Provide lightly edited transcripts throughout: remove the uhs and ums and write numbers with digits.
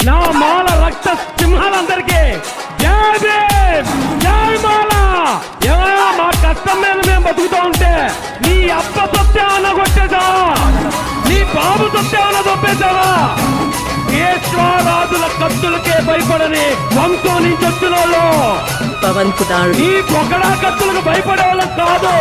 నా మాల రక్త సింహాలందరికీ జై భీమ్, జై మాల. ఎవరా మా కష్టం మీద మేము బతుకుతూ ఉంటే నీ అబ్బ సత్యావన్న కొట్టేశావా, నీ బాబు సత్యావన్న దొప్పేశావా? కేశ్వరాజుల కత్తులకే భయపడని వంశం నుంచి వచ్చిన వాళ్ళు పవన్ కుమార్ ఈ పొగడా కత్తులకు భయపడే వాళ్ళం కాదు.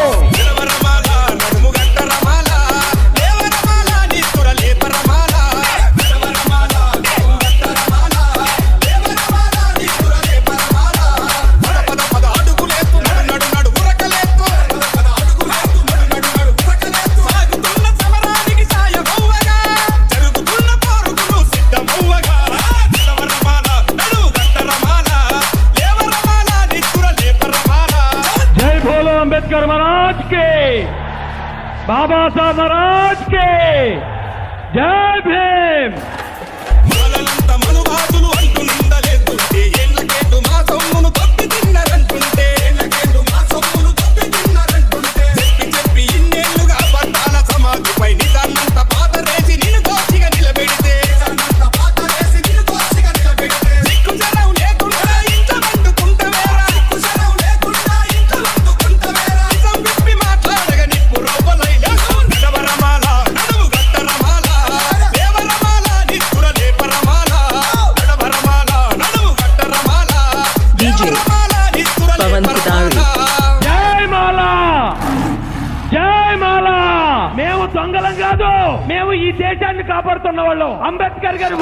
अंबेडकर महाराज के, बाबा साहब महाराज के जय भीम. మేము దొంగలం కాదు, మేము ఈ దేశాన్ని కాపాడుతున్న వాళ్ళం. అంబేద్కర్ గారి